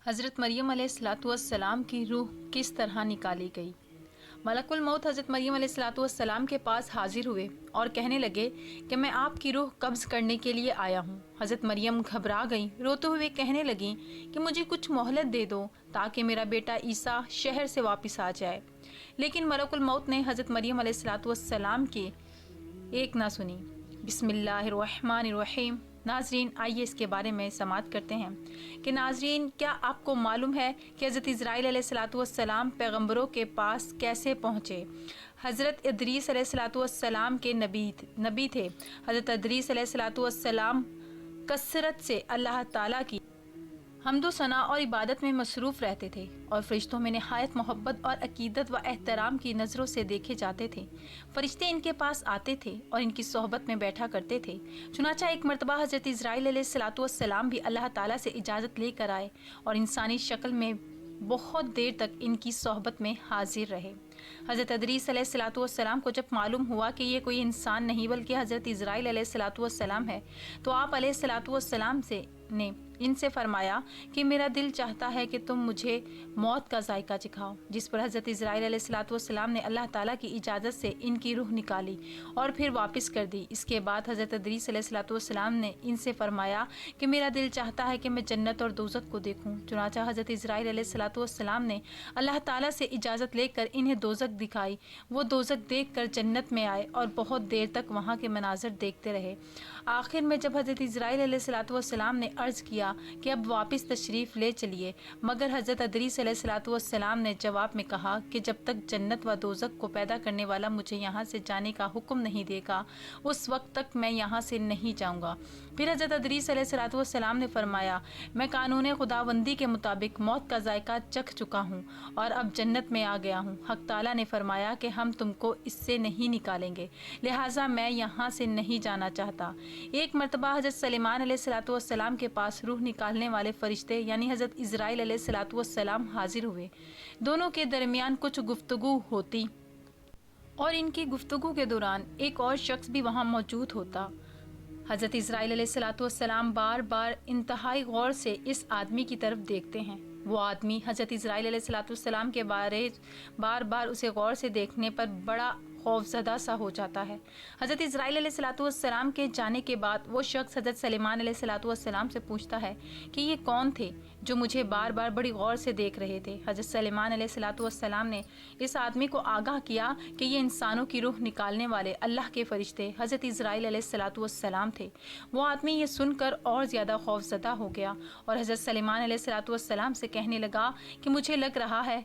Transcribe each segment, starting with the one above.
حضرت مریم علیہ الصلاۃ والسلام کی روح کس طرح نکالی گئی؟ ملک الموت حضرت مریم علیہ الصلاۃ والسلام کے پاس حاضر ہوئے اور کہنے لگے کہ میں آپ کی روح قبض کرنے کے لیے آیا ہوں۔ حضرت مریم گھبرا گئیں، روتے ہوئے کہنے لگیں کہ مجھے کچھ مہلت دے دو تاکہ میرا بیٹا عیسیٰ شہر سے واپس آ جائے، لیکن ملک الموت نے حضرت مریم علیہ الصلاۃ والسلام کی ایک نہ سنی۔ بسم اللہ الرحمن الرحیم۔ ناظرین، آئیے اس کے بارے میں سماعت کرتے ہیں کہ ناظرین، کیا آپ کو معلوم ہے کہ حضرت اسرائیل علیہ الصلاۃ والسلام پیغمبروں کے پاس کیسے پہنچے؟ حضرت ادریس علیہ الصلاۃ والسلام کے نبی تھے۔ حضرت ادریس علیہ الصلاۃ والسلام کثرت سے اللہ تعالیٰ کی حمد و ثنا اور عبادت میں مصروف رہتے تھے اور فرشتوں میں نہایت محبت اور عقیدت و احترام کی نظروں سے دیکھے جاتے تھے۔ فرشتے ان کے پاس آتے تھے اور ان کی صحبت میں بیٹھا کرتے تھے۔ چنانچہ ایک مرتبہ حضرت اسرائیل علیہ الصلاۃ والسلام بھی اللہ تعالیٰ سے اجازت لے کر آئے اور انسانی شکل میں بہت دیر تک ان کی صحبت میں حاضر رہے۔ حضرت ادریس علیہ الصلاۃ والسلام کو جب معلوم ہوا کہ یہ کوئی انسان نہیں بلکہ حضرت اسرائیل علیہ الصلاۃ والسلام ہے، تو آپ علیہ الصلاۃ والسلام نے ان سے فرمایا کہ میرا دل چاہتا ہے کہ تم مجھے موت کا ذائقہ چکھاؤ، جس پر حضرت اسرائیل علیہ الصلاۃ والسلام نے اللہ تعالیٰ کی اجازت سے ان کی روح نکالی اور پھر واپس کر دی۔ اس کے بعد حضرت ادریس علیہ الصلاۃ والسلام نے ان سے فرمایا کہ میرا دل چاہتا ہے کہ میں جنت اور دوزخ کو دیکھوں۔ چنانچہ حضرت اسرائیل علیہ الصلاۃ والسلام نے اللہ تعالیٰ سے اجازت لے کر انہیں دوزخ دکھائی۔ وہ دوزخ دیکھ کر جنت میں آئے اور بہت دیر تک وہاں کے مناظر دیکھتے رہے۔ آخر میں جب حضرت اسرائیل علیہ الصلاۃ والسلام نے عرض کیا کہ اب واپس تشریف لے چلیے، مگر حضرت ادریس علیہ الصلاۃ والسلام نے جواب میں کہا کہ جب تک جنت و دوزخ کو پیدا کرنے والا مجھے یہاں سے جانے کا حکم نہیں دے گا، اس وقت تک میں یہاں سے نہیں جاؤں گا۔ پھر حضرت ادریس علیہ الصلاۃ والسلام نے فرمایا، میں قانون خداوندی کے مطابق موت کا ذائقہ چکھ چکا ہوں اور اب جنت میں آ گیا ہوں۔ حق تعالیٰ نے فرمایا کہ ہم تم کو اس سے نہیں نکالیں گے، لہٰذا میں یہاں سے نہیں جانا چاہتا۔ ایک مرتبہ حضرت سلیمان علیہ الصلاۃ والسلام کے پاس روح نکالنے والے فرشتے یعنی حضرت اسرائیل علیہ الصلاۃ والسلام حاضر ہوئے۔ دونوں کے درمیان کچھ گفتگو ہوتی اور ان کی گفتگو کے دوران ایک اور شخص بھی وہاں موجود ہوتا۔ حضرت اسرائیل علیہ الصلاۃ والسلام بار بار انتہائی غور سے اس آدمی کی طرف دیکھتے ہیں۔ وہ آدمی حضرت اسرائیل علیہ الصلاۃ والسلام کے بارے بار بار اسے غور سے دیکھنے پر بڑا خوف زدہ سا ہو جاتا ہے۔ حضرت اسرائیل علیہ الصلاۃ والسلام کے جانے کے بعد وہ شخص حضرت سلیمان علیہ الصلاۃ والسلام سے پوچھتا ہے کہ یہ کون تھے جو مجھے بار بار بڑی غور سے دیکھ رہے تھے؟ حضرت سلیمان علیہ الصلاۃ والسلام نے اس آدمی کو آگاہ کیا کہ یہ انسانوں کی روح نکالنے والے اللہ کے فرشتے حضرت اسرائیل علیہ الصلاۃ والسلام تھے۔ وہ آدمی یہ سن کر اور زیادہ خوف زدہ ہو گیا اور حضرت سلیمان علیہ الصلاۃ والسلام سے کہنے لگا کہ مجھے لگ رہا ہے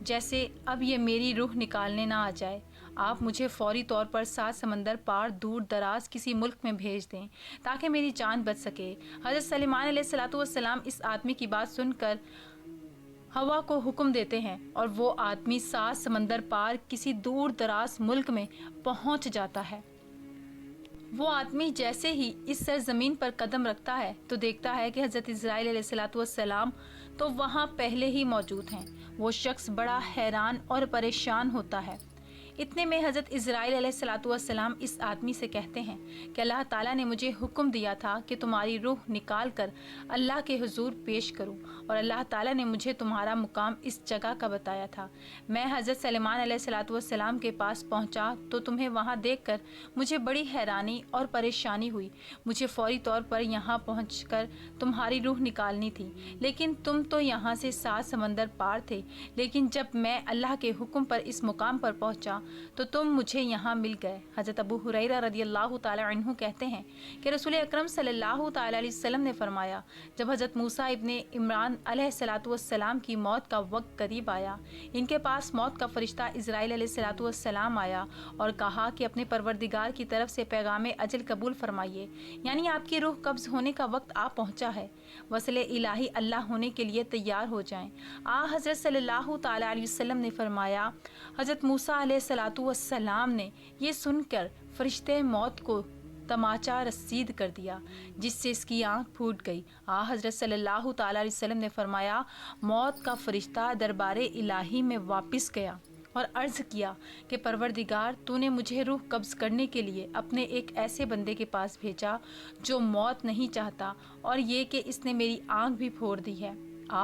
جیسے اب یہ میری روح نکالنے نہ آ جائے۔ آپ مجھے فوری طور پر 7 سمندر پار دور دراز کسی ملک میں بھیج دیں تاکہ میری جان بچ سکے۔ حضرت سلیمان علیہ الصلاۃ والسلام اس آدمی کی بات سن کر ہوا کو حکم دیتے ہیں اور وہ آدمی 7 سمندر پار کسی دور دراز ملک میں پہنچ جاتا ہے۔ وہ آدمی جیسے ہی اس سرزمین پر قدم رکھتا ہے تو دیکھتا ہے کہ حضرت اسرائیل علیہ الصلاۃ والسلام تو وہاں پہلے ہی موجود ہیں۔ وہ شخص بڑا حیران اور پریشان ہوتا ہے۔ اتنے میں حضرت اسرائیل علیہ الصلاۃ والسلام اس آدمی سے کہتے ہیں کہ اللہ تعالیٰ نے مجھے حکم دیا تھا کہ تمہاری روح نکال کر اللہ کے حضور پیش کروں، اور اللہ تعالیٰ نے مجھے تمہارا مقام اس جگہ کا بتایا تھا۔ میں حضرت سلیمان علیہ الصلاۃ والسلام کے پاس پہنچا تو تمہیں وہاں دیکھ کر مجھے بڑی حیرانی اور پریشانی ہوئی۔ مجھے فوری طور پر یہاں پہنچ کر تمہاری روح نکالنی تھی، لیکن تم تو یہاں سے 7 سمندر پار تھے۔ لیکن جب میں اللہ کے حکم پر اس مقام پر پہنچا تو تم مجھے یہاں مل گئے۔ حضرت ابو ہریرہ رضی اللہ تعالی عنہ کہتے ہیں کہ رسول اکرم صلی اللہ تعالی علیہ وسلم نے فرمایا، جب حضرت موسیٰ ابن عمران علیہ الصلاۃ والسلام کی موت کا وقت قریب آیا، ان کے پاس موت کا فرشتہ اسرائیل علیہ الصلاۃ والسلام آیا اور کہا کہ اپنے پروردگار کی طرف سے پیغام اجل قبول فرمائیے، یعنی آپ کی روح قبض ہونے کا وقت آ پہنچا ہے، وصل الہی اللہ ہونے کے لیے تیار ہو جائیں۔ حضرت صلی اللہ تعالی علیہ وسلم نے فرمایا، حضرت موسیٰ علیہ الصلاۃ والسلام نے یہ سن کر فرشتے موت کو تماچا رسید کر دیا، جس سے اس کی آنکھ پھوٹ گئی۔ حضرت صلی اللہ تعالی علیہ وسلم نے فرمایا، موت کا فرشتہ دربار الہی میں واپس گیا اور عرض کیا کہ پروردگار، تو نے مجھے روح قبض کرنے کے لیے اپنے ایک ایسے بندے کے پاس بھیجا جو موت نہیں چاہتا، اور یہ کہ اس نے میری آنکھ بھی پھوڑ دی ہے۔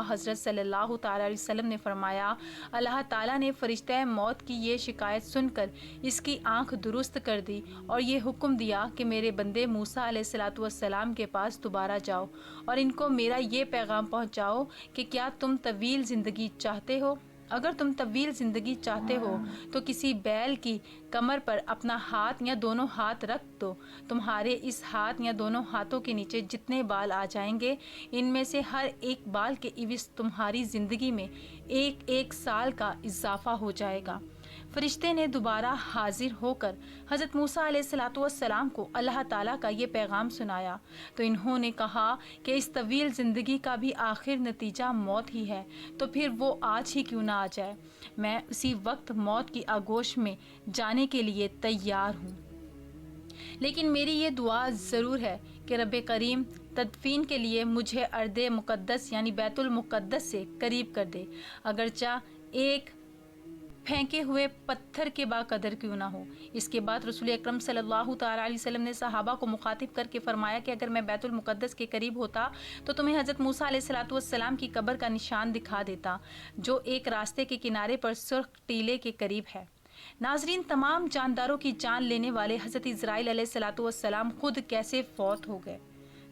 حضرت صلی اللہ تعالیٰ علیہ وسلم نے فرمایا، اللہ تعالیٰ نے فرشتہ موت کی یہ شکایت سن کر اس کی آنکھ درست کر دی اور یہ حکم دیا کہ میرے بندے موسیٰ علیہ السلام کے پاس دوبارہ جاؤ اور ان کو میرا یہ پیغام پہنچاؤ کہ کیا تم طویل زندگی چاہتے ہو؟ اگر تم طویل زندگی چاہتے ہو تو کسی بیل کی کمر پر اپنا ہاتھ یا دونوں ہاتھ رکھ دو، تمہارے اس ہاتھ یا دونوں ہاتھوں کے نیچے جتنے بال آ جائیں گے ان میں سے ہر ایک بال کے عوض تمہاری زندگی میں 1 سال کا اضافہ ہو جائے گا۔ فرشتے نے دوبارہ حاضر ہو کر حضرت موسیٰ علیہ السلام کو اللہ تعالیٰ کا یہ پیغام سنایا تو انہوں نے کہا کہ اس طویل زندگی کا بھی آخر نتیجہ موت ہی ہے، تو پھر وہ آج ہی کیوں نہ آ جائے؟ میں اسی وقت موت کی آغوش میں جانے کے لیے تیار ہوں، لیکن میری یہ دعا ضرور ہے کہ رب کریم تدفین کے لیے مجھے ارض مقدس یعنی بیت المقدس سے قریب کر دے، اگرچہ ایک پھینکے ہوئے پتھر کے باقدر کیوں نہ ہو۔ اس کے بعد رسول اکرم صلی اللہ تعالیٰ علیہ وسلم نے صحابہ کو مخاطب کر کے فرمایا کہ اگر میں بیت المقدس کے قریب ہوتا تو تمہیں حضرت موسیٰ علیہ السلام کی قبر کا نشان دکھا دیتا جو ایک راستے کے کنارے پر سرخ ٹیلے کے قریب ہے۔ ناظرین، تمام جانداروں کی جان لینے والے حضرت اسرائیل علیہ السلام خود کیسے فوت ہو گئے؟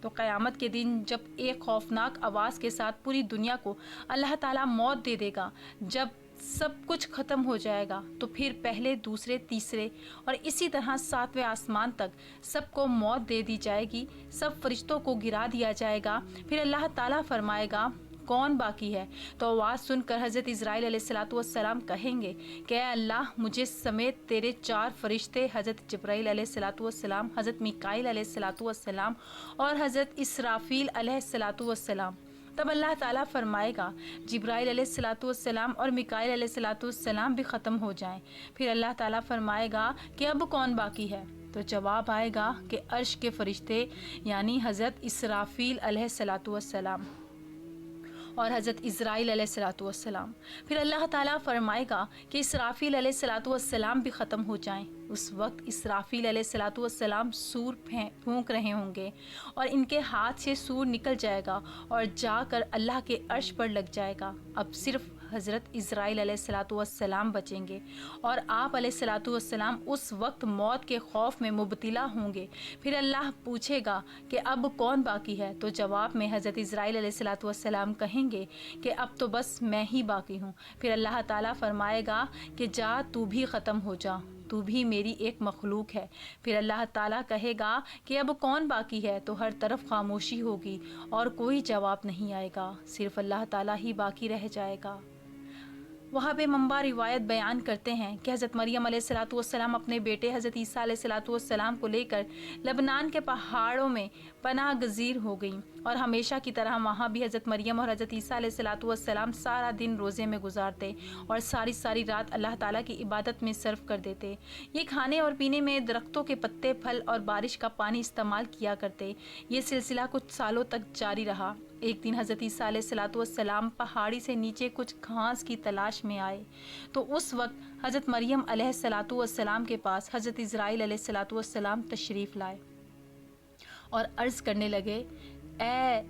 تو قیامت کے دن جب ایک خوفناک آواز کے ساتھ پوری دنیا کو اللہ تعالیٰ موت دے دے گا، جب سب کچھ ختم ہو جائے گا، تو پھر پہلے، دوسرے، تیسرے اور اسی طرح 7ویں آسمان تک سب کو موت دے دی جائے گی، سب فرشتوں کو گرا دیا جائے گا۔ پھر اللہ تعالیٰ فرمائے گا کون باقی ہے؟ تو آواز سن کر حضرت اسرائیل علیہ السلام کہیں گے کہ اے اللہ، مجھے سمیت تیرے 4 فرشتے حضرت جبرائیل علیہ السلام، حضرت میکائیل علیہ السلام اور حضرت اسرافیل علیہ السلام۔ تب اللہ تعالیٰ فرمائے گا جبرائیل علیہ السلام اور میکائیل علیہ السلام بھی ختم ہو جائیں۔ پھر اللہ تعالیٰ فرمائے گا کہ اب کون باقی ہے؟ تو جواب آئے گا کہ عرش کے فرشتے یعنی حضرت اسرافیل علیہ السلام اور حضرت اسرائیل علیہ السلام۔ پھر اللہ تعالیٰ فرمائے گا کہ اسرافیل علیہ السلام بھی ختم ہو جائیں۔ اس وقت اسرافیل علیہ السلام سور پھونک رہے ہوں گے اور ان کے ہاتھ سے سور نکل جائے گا اور جا کر اللہ کے عرش پر لگ جائے گا۔ اب صرف حضرت اسرائیل علیہ السلام بچیں گے اور آپ علیہ السلام اس وقت موت کے خوف میں مبتلا ہوں گے۔ پھر اللہ پوچھے گا کہ اب کون باقی ہے؟ تو جواب میں حضرت اسرائیل علیہ السلام کہیں گے کہ اب تو بس میں ہی باقی ہوں۔ پھر اللہ تعالیٰ فرمائے گا کہ جا، تو بھی ختم ہو جا، تو بھی میری ایک مخلوق ہے۔ پھر اللہ تعالیٰ کہے گا کہ اب کون باقی ہے؟ تو ہر طرف خاموشی ہوگی اور کوئی جواب نہیں آئے گا، صرف اللہ تعالیٰ ہی باقی رہ جائے گا۔ وہاں بے منبع روایت بیان کرتے ہیں کہ حضرت مریم علیہ السلام اپنے بیٹے حضرت عیسیٰ علیہ السلام کو لے کر لبنان کے پہاڑوں میں پناہ گزیر ہو گئیں، اور ہمیشہ کی طرح وہاں بھی حضرت مریم اور حضرت عیسیٰ علیہ السلام سارا دن روزے میں گزارتے اور ساری رات اللہ تعالیٰ کی عبادت میں صرف کر دیتے۔ یہ کھانے اور پینے میں درختوں کے پتے، پھل اور بارش کا پانی استعمال کیا کرتے۔ یہ سلسلہ کچھ سالوں تک جاری رہا۔ ایک دن حضرت عیسیٰ علیہ السلام پہاڑی سے نیچے کچھ گھاس کی تلاش میں آئے تو اس وقت حضرت مریم علیہ السلام کے پاس حضرت اسرائیل علیہ السلام تشریف لائے اور عرض کرنے لگے، اے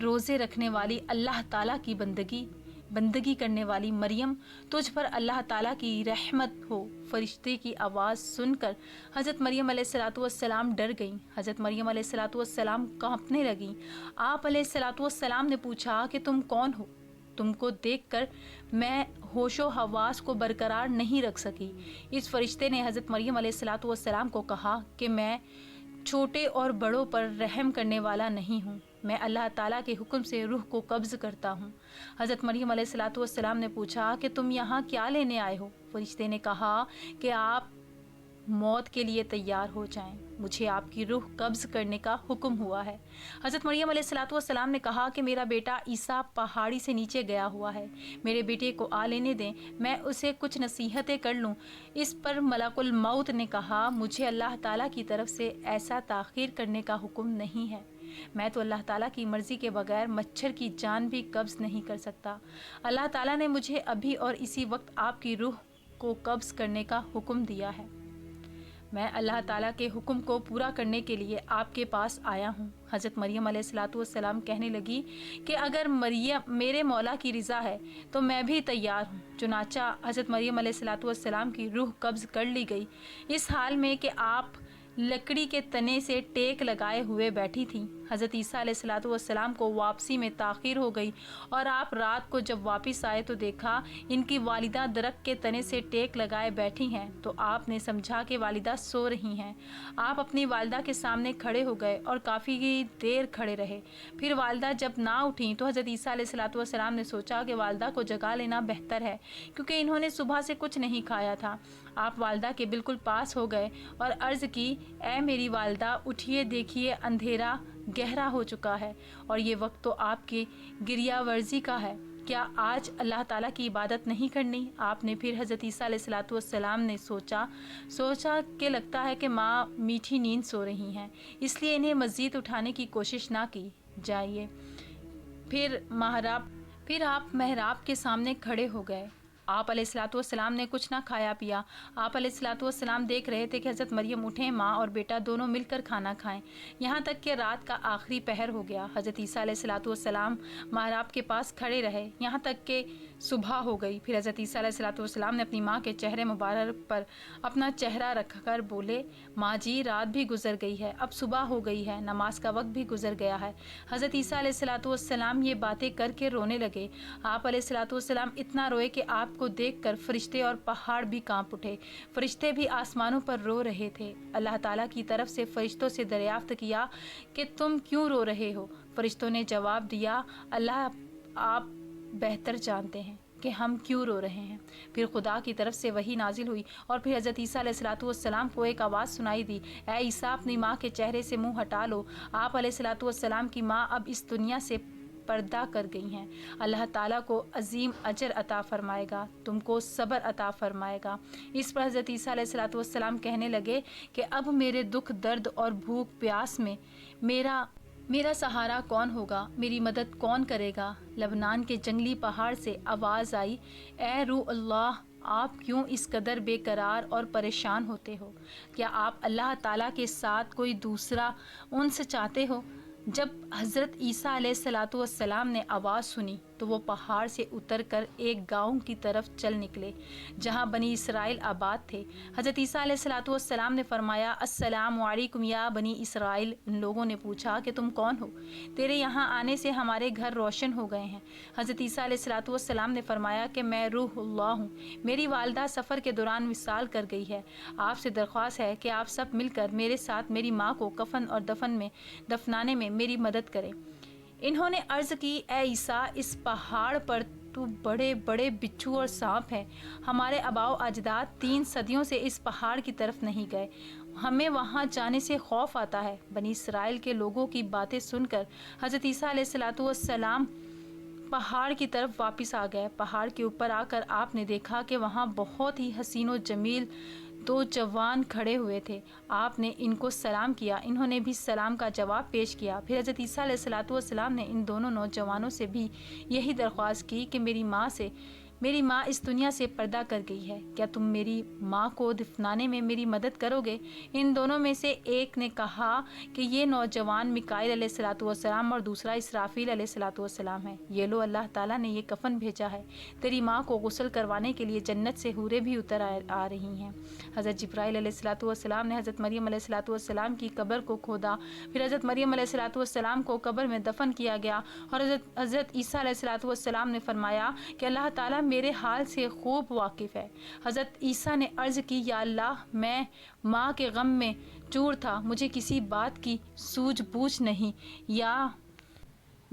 روزے رکھنے والی اللہ تعالیٰ کی بندگی کرنے والی مریم، تجھ پر اللہ تعالیٰ کی رحمت ہو۔ فرشتے کی آواز سن کر حضرت مریم علیہ السلام ڈر گئیں۔ حضرت مریم علیہ السلام کانپنے لگیں۔ آپ علیہ السلام نے پوچھا کہ تم کون ہو؟ تم کو دیکھ کر میں ہوش و حواس کو برقرار نہیں رکھ سکی۔ اس فرشتے نے حضرت مریم علیہ السلام کو کہا کہ میں چھوٹے اور بڑوں پر رحم کرنے والا نہیں ہوں، میں اللہ تعالیٰ کے حکم سے روح کو قبض کرتا ہوں۔ حضرت مریم علیہ السلام نے پوچھا کہ تم یہاں کیا لینے آئے ہو؟ فرشتے نے کہا کہ آپ موت کے لیے تیار ہو جائیں، مجھے آپ کی روح قبض کرنے کا حکم ہوا ہے۔ حضرت مریم علیہ السلام نے کہا کہ میرا بیٹا عیسیٰ پہاڑی سے نیچے گیا ہوا ہے، میرے بیٹے کو آ لینے دیں، میں اسے کچھ نصیحتیں کر لوں۔ اس پر ملک الموت نے کہا، مجھے اللہ تعالیٰ کی طرف سے ایسا تاخیر کرنے کا حکم نہیں ہے، میں تو اللہ تعالیٰ کی مرضی کے بغیر مچھر کی جان بھی قبض نہیں کر سکتا۔ اللہ تعالیٰ نے مجھے ابھی اور اسی وقت آپ کی روح کو قبض کرنے کا حکم دیا ہے۔ میں اللہ تعالیٰ کے حکم کو پورا کرنے کے لیے آپ کے پاس آیا ہوں۔ حضرت مریم علیہ الصلوۃ والسلام کہنے لگی کہ اگر میرے مولا کی رضا ہے تو میں بھی تیار ہوں۔ چنانچہ حضرت مریم علیہ الصلوۃ والسلام کی روح قبض کر لی گئی، اس حال میں کہ آپ لکڑی کے تنے سے ٹیک لگائے ہوئے بیٹھی تھیں۔ حضرت عیسیٰ علیہ الصلوۃ والسلام کو واپسی میں تاخیر ہو گئی اور آپ رات کو جب واپس آئے تو دیکھا ان کی والدہ درخت کے تنے سے ٹیک لگائے بیٹھی ہیں، تو آپ نے سمجھا کہ والدہ سو رہی ہیں۔ آپ اپنی والدہ کے سامنے کھڑے ہو گئے اور کافی دیر کھڑے رہے۔ پھر والدہ جب نہ اٹھیں تو حضرت عیسیٰ علیہ الصلوۃ والسلام نے سوچا کہ والدہ کو جگا لینا بہتر ہے، کیونکہ انہوں نے صبح سے کچھ نہیں کھایا تھا۔ آپ والدہ کے بالکل پاس ہو گئے اور عرض کی، اے میری والدہ، اٹھیے، دیکھیے اندھیرا گہرا ہو چکا ہے اور یہ وقت تو آپ کی گریہ ورزی کا ہے، کیا آج اللہ تعالیٰ کی عبادت نہیں کرنی؟ آپ نے پھر حضرت عیسیٰ علیہ الصلوۃ والسلام نے سوچا کہ لگتا ہے کہ ماں میٹھی نیند سو رہی ہیں، اس لیے انہیں مزید اٹھانے کی کوشش نہ کی جائے۔ پھر آپ محراب کے سامنے کھڑے ہو گئے۔ آپ علیہ الصلوۃ والسلام نے کچھ نہ کھایا پیا۔ آپ علیہ الصلوۃ والسلام دیکھ رہے تھے کہ حضرت مریم اٹھیں، ماں اور بیٹا دونوں مل کر کھانا کھائیں، یہاں تک کہ رات کا آخری پہر ہو گیا۔ حضرت عیسیٰ علیہ الصلوۃ والسلام محراب کے پاس کھڑے رہے یہاں تک کہ صبح ہو گئی۔ پھر حضرت عیسیٰ علیہ الصلوۃ والسلام نے اپنی ماں کے چہرے مبارک پر اپنا چہرہ رکھ کر بولے، ماں جی، رات بھی گزر گئی ہے، اب صبح ہو گئی ہے، نماز کا وقت بھی گزر گیا ہے۔ حضرت عیسیٰ علیہ الصلوۃ والسلام یہ باتیں کر کے رونے لگے۔ آپ علیہ الصلوۃ والسلام اتنا روئے کہ آپ کو دیکھ کر فرشتے اور پہاڑ بھی کانپ اٹھے۔ فرشتے بھی آسمانوں پر رو رہے تھے۔ اللہ تعالیٰ کی طرف سے فرشتوں سے دریافت کیا کہ تم کیوں رو رہے ہو؟ فرشتوں نے جواب دیا، اللہ آپ بہتر جانتے ہیں کہ ہم کیوں رو رہے ہیں۔ پھر خدا کی طرف سے وحی نازل ہوئی اور پھر حضرت عیسیٰ علیہ الصلوۃ والسلام کو ایک آواز سنائی دی، اے عیسیٰ، اپنی ماں کے چہرے سے منہ ہٹا لو۔ آپ علیہ الصلوۃ والسلام کی ماں اب اس دنیا سے پردہ کر گئی ہیں۔ اللہ تعالیٰ کو عظیم اجر عطا فرمائے گا، تم کو صبر عطا فرمائے گا۔ اس پر حضرت عیسیٰ علیہ الصلوۃ والسلام کہنے لگے کہ اب میرے دکھ، درد اور بھوک پیاس میں میرا سہارا کون ہوگا؟ میری مدد کون کرے گا؟ لبنان کے جنگلی پہاڑ سے آواز آئی، اے روح اللہ، آپ کیوں اس قدر بے قرار اور پریشان ہوتے ہو؟ کیا آپ اللہ تعالیٰ کے ساتھ کوئی دوسرا انس چاہتے ہو؟ جب حضرت عیسیٰ علیہ الصلوۃ والسلام نے آواز سنی تو وہ پہاڑ سے اتر کر ایک گاؤں کی طرف چل نکلے جہاں بنی اسرائیل آباد تھے۔ حضرت عیسیٰ علیہ الصلوۃ والسلام نے فرمایا، السلام علیکم یا بنی اسرائیل۔ ان لوگوں نے پوچھا کہ تم کون ہو؟ تیرے یہاں آنے سے ہمارے گھر روشن ہو گئے ہیں۔ حضرت عیسیٰ علیہ الصلوۃ والسلام نے فرمایا کہ میں روح اللہ ہوں، میری والدہ سفر کے دوران وصال کر گئی ہے۔ آپ سے درخواست ہے کہ آپ سب مل کر میرے ساتھ میری ماں کو کفن اور دفنانے میں میری مدد کریں۔ انہوں نے عرض کی، اے عیسیٰ، اس پہاڑ پر تو بڑے بڑے بچھو اور سانپ ہیں، ہمارے آباء و اجداد 3 صدیوں سے اس پہاڑ کی طرف نہیں گئے، ہمیں وہاں جانے سے خوف آتا ہے۔ بنی اسرائیل کے لوگوں کی باتیں سن کر حضرت عیسیٰ علیہ الصلوۃ والسلام پہاڑ کی طرف واپس آ گئے۔ پہاڑ کے اوپر آ کر آپ نے دیکھا کہ وہاں بہت ہی حسین و جمیل 2 جوان کھڑے ہوئے تھے۔ آپ نے ان کو سلام کیا، انہوں نے بھی سلام کا جواب پیش کیا۔ پھر حضرت عیسیٰ علیہ الصلوۃ والسلام نے ان دونوں نوجوانوں سے بھی یہی درخواست کی کہ میری ماں اس دنیا سے پردہ کر گئی ہے، کیا تم میری ماں کو دفنانے میں میری مدد کرو گے؟ ان دونوں میں سے ایک نے کہا کہ یہ نوجوان میکائیل علیہ الصلوۃ والسلام اور دوسرا اسرافیل علیہ الصلوۃ والسلام ہے۔ یہ لو، اللہ تعالیٰ نے یہ کفن بھیجا ہے، تیری ماں کو غسل کروانے کے لیے جنت سے حوریں بھی اتر آ رہی ہیں۔ حضرت جبرائیل علیہ الصلوۃ والسلام نے حضرت مریم علیہ الصلوۃ والسلام کی قبر کو کھودا، پھر حضرت مریم علیہ الصلوۃ والسلام کو قبر میں دفن کیا گیا اور حضرت عیسیٰ علیہ الصلوۃ والسلام نے فرمایا کہ اللہ تعالیٰ میرے حال سے خوب واقف ہے۔ حضرت عیسیٰ نے عرض کی، یا اللہ، میں ماں کے غم میں چور تھا، مجھے کسی بات کی سوجھ بوجھ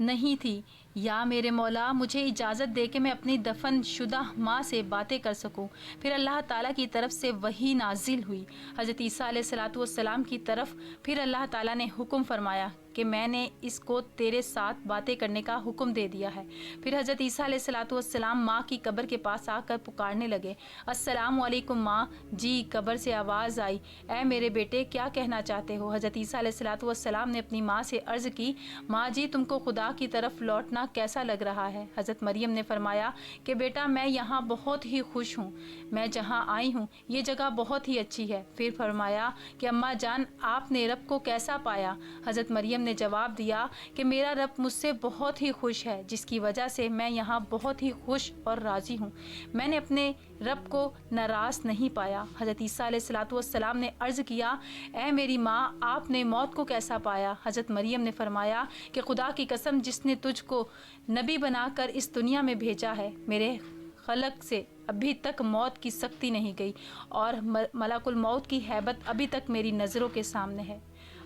نہیں تھی، یا میرے مولا، مجھے اجازت دے کہ میں اپنی دفن شدہ ماں سے باتیں کر سکوں۔ پھر اللہ تعالیٰ کی طرف سے وحی نازل ہوئی حضرت عیسیٰ علیہ الصلوۃ والسلام کی طرف۔ پھر اللہ تعالیٰ نے حکم فرمایا کہ میں نے اس کو تیرے ساتھ باتیں کرنے کا حکم دے دیا ہے۔ پھر حضرت عیسیٰ علیہ الصلوۃ والسلام ماں کی قبر کے پاس آ کر پکارنے لگے، السلام علیکم ماں جی۔ قبر سے آواز آئی، اے میرے بیٹے، کیا کہنا چاہتے ہو؟ حضرت عیسیٰ علیہ الصلوۃ والسلام نے اپنی ماں سے عرض کی، ماں جی، تم کو خدا کی طرف لوٹنا کیسا لگ رہا ہے؟ حضرت مریم نے فرمایا کہ بیٹا، میں یہاں بہت ہی خوش ہوں، میں جہاں آئی ہوں یہ جگہ بہت ہی اچھی ہے۔ پھر فرمایا کہ اماں جان، آپ نے رب کو کیسا پایا؟ حضرت مریم مریم نے جواب دیا کہ میرا رب مجھ سے بہت ہی خوش ہے، جس کی وجہ سے میں یہاں بہت ہی خوش اور راضی ہوں۔ میں نے اپنے رب کو ناراض نہیں پایا۔ حضرت عیسیٰ علیہ السلام نے عرض کیا، اے میری ماں، آپ نے موت کو کیسا پایا؟ حضرت مریم نے فرمایا کہ خدا کی قسم جس نے تجھ کو نبی بنا کر اس دنیا میں بھیجا ہے، میرے خلق سے ابھی تک موت کی سختی نہیں گئی اور ملک الموت کی ہیبت ابھی تک میری نظروں کے سامنے ہے۔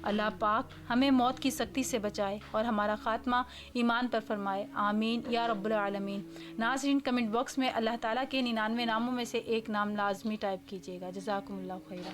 اللہ پاک ہمیں موت کی سختی سے بچائے اور ہمارا خاتمہ ایمان پر فرمائے، آمین یا رب العالمین۔ ناظرین، کمنٹ باکس میں اللہ تعالیٰ کے 99 ناموں میں سے ایک نام لازمی ٹائپ کیجیے گا۔ جزاکم اللہ خیرہ۔